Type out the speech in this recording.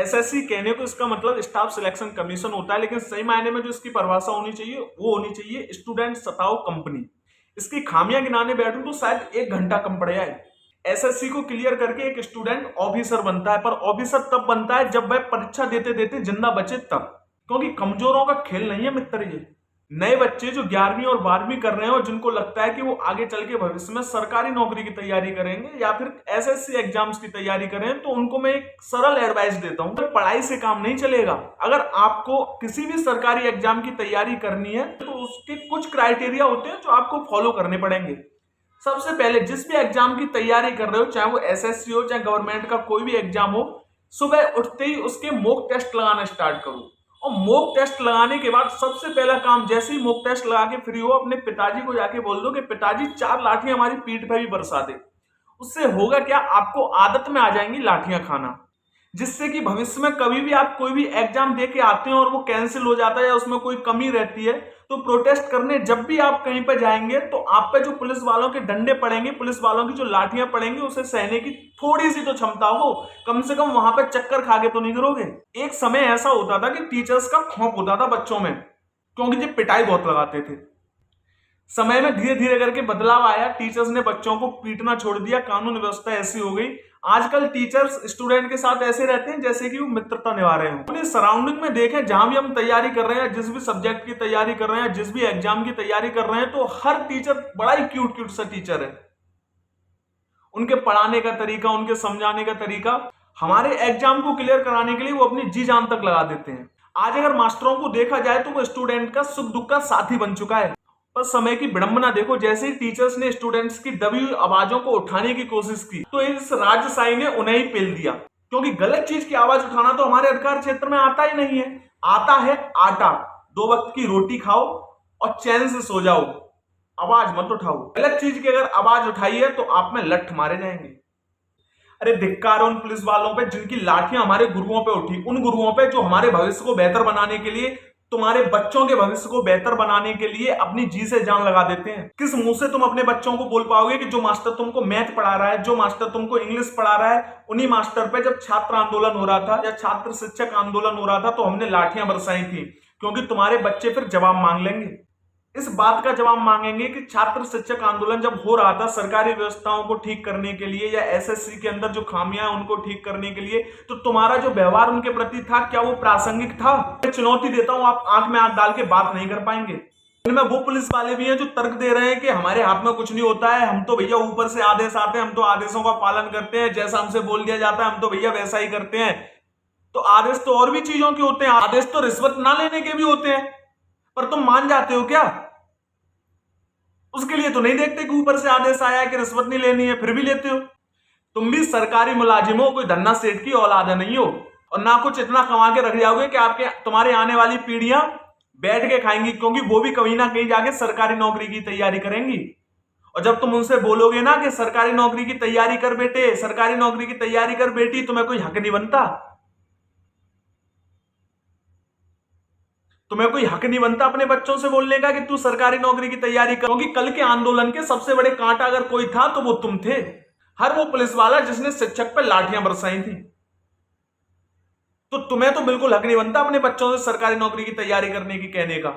SSC कहने को इसका मतलब स्टाफ सिलेक्शन कमीशन होता है, लेकिन सही मायने में जो इसकी परिभाषा होनी चाहिए वो होनी चाहिए स्टूडेंट सताओ कंपनी। इसकी खामियां गिनाने बैठूं तो शायद 1 घंटा कम पड़ जाए। एसएससी को क्लियर करके एक स्टूडेंट ऑफिसर बनता है, पर ऑफिसर तब बनता है जब वह परीक्षा देते देते जिंदा बचे तब, क्योंकि कमजोरों का खेल नहीं है मित्र ये। नए बच्चे जो 11वीं और 12वीं कर रहे हैं और जिनको लगता है कि वो आगे चल के भविष्य में सरकारी नौकरी की तैयारी करेंगे या फिर एसएससी एग्जाम्स की तैयारी करें, तो उनको मैं एक सरल एडवाइस देता हूं, पढ़ाई से काम नहीं चलेगा। अगर आपको किसी भी सरकारी एग्जाम की तैयारी करनी है तो उसके कुछ क्राइटेरिया होते हैं जो आपको फॉलो करने पड़ेंगे। सबसे पहले जिस भी एग्जाम की तैयारी कर रहे हो, चाहे वो एसएससी हो चाहे गवर्नमेंट का कोई भी एग्जाम हो, सुबह उठते ही उसके मॉक टेस्ट लगाना स्टार्ट करो। और मॉक टेस्ट लगाने के बाद सबसे पहला काम, जैसे ही मॉक टेस्ट लगा के फ्री हो, अपने पिताजी को जाके बोल दो कि पिताजी 4 लाठियां हमारी पीठ पे भी बरसा दे। उससे होगा क्या, आपको आदत में आ जाएंगी लाठियां खाना, जिससे कि भविष्य में कभी भी आप कोई भी एग्जाम दे के आते हैं और वो कैंसिल हो जाता है या उसमें कोई कमी रहती है, तो प्रोटेस्ट करने जब भी आप कहीं पर जाएंगे तो आप पे जो पुलिस वालों के डंडे पड़ेंगे, पुलिस वालों की जो लाठियां पड़ेंगी, उसे सहने की थोड़ी सी तो क्षमता हो, कम से कम वहां पर चक्कर खा के तो नहीं गिरोगे। एक समय ऐसा होता था कि टीचर्स का खौफ होता था बच्चों में, क्योंकि ये पिटाई बहुत लगाते थे। समय में धीरे धीरे करके बदलाव आया, टीचर्स ने बच्चों को पीटना छोड़ दिया, कानून व्यवस्था ऐसी हो गई। आजकल टीचर्स स्टूडेंट के साथ ऐसे रहते हैं जैसे कि वो मित्रता निभा रहे हो। अपने सराउंडिंग में देखें, जहां भी हम तैयारी कर रहे हैं, जिस भी सब्जेक्ट की तैयारी कर रहे हैं, जिस भी एग्जाम की तैयारी कर रहे हैं, तो हर टीचर बड़ा ही क्यूट क्यूट सा टीचर है। उनके पढ़ाने का तरीका, उनके समझाने का तरीका, हमारे एग्जाम को क्लियर कराने के लिए वो अपनी जी जान तक लगा देते हैं। आज अगर मास्टरों को देखा जाए तो वो स्टूडेंट का सुख दुख का साथी बन चुका है। पर समय की विडंबना देखो, जैसे ही टीचर्स ने स्टूडेंट्स की दबी हुई आवाजों को उठाने की कोशिश की, तो इस राजशाही ने उन्हें ही पेल दिया, क्योंकि गलत चीज की आवाज उठाना तो हमारे अधिकार क्षेत्र में आता ही नहीं है। आता है आटा, 2 वक्त की रोटी खाओ और चैन से सो जाओ, आवाज मत उठाओ। गलत चीज की अगर आवाज उठाई है तो आप में लठ मारे जाएंगे। अरे धिक्कार उन पुलिस वालों पे जिनकी लाठियां हमारे गुरुओं पे उठी, उन गुरुओं पे जो हमारे भविष्य को बेहतर बनाने के लिए, तुम्हारे बच्चों के भविष्य को बेहतर बनाने के लिए अपनी जी से जान लगा देते हैं। किस मुंह से तुम अपने बच्चों को बोल पाओगे कि जो मास्टर तुमको मैथ पढ़ा रहा है, जो मास्टर तुमको इंग्लिश पढ़ा रहा है, उन्हीं मास्टर पे जब छात्र आंदोलन हो रहा था या छात्र शिक्षक आंदोलन हो रहा था तो हमने लाठियां बरसाई थी, क्योंकि तुम्हारे बच्चे फिर जवाब मांग लेंगे। इस बात का जवाब मांगेंगे कि छात्र शिक्षक आंदोलन जब हो रहा था सरकारी व्यवस्थाओं को ठीक करने के लिए या एसएससी के अंदर जो खामियां हैं उनको ठीक करने के लिए, तो तुम्हारा जो व्यवहार उनके प्रति था, क्या वो प्रासंगिक था? मैं चुनौती देता हूं, आप आंख में आंख डाल के बात नहीं कर पाएंगे। इनमें वो पुलिस वाले भी हैं जो तर्क दे रहे हैं कि हमारे हाथ में कुछ नहीं होता है, हम तो भैया ऊपर से आदेश आते हैं, हम तो आदेशों का पालन करते हैं, जैसा हमसे बोल दिया जाता है हम तो भैया वैसा ही करते हैं। तो आदेश तो और भी चीजों के होते हैं, आदेश तो रिश्वत ना लेने के भी होते हैं, पर तुम मान जाते हो क्या? उसके लिए तो नहीं देखते कि ऊपर से आदेश आया है कि रिश्वत नहीं लेनी है, फिर भी लेते हो। तुम भी सरकारी मुलाजिम हो, कोई धन्ना सेठ की औलाद नहीं हो, और ना कुछ इतना कमा के रख जाओगे कि आपके तुम्हारे आने वाली पीढ़ियां बैठ के खाएंगी, क्योंकि वो भी कहीं ना कहीं जाके सरकारी नौकरी की तैयारी करेंगी। और जब तुम उनसे बोलोगे ना कि सरकारी नौकरी की तैयारी कर बेटे, सरकारी नौकरी की तैयारी कर बेटी, तुम्हें कोई हक नहीं बनता। तुम्हें कोई हक नहीं बनता अपने बच्चों से बोलने का कि तू सरकारी नौकरी की तैयारी कर, क्योंकि कल के आंदोलन के सबसे बड़े कांटा अगर कोई था तो वो तुम थे। हर वो पुलिस वाला जिसने शिक्षक पर लाठियां बरसाई थी। तो तुम्हें तो बिल्कुल हक नहीं बनता अपने बच्चों से सरकारी नौकरी की तैयारी करने की कहने का।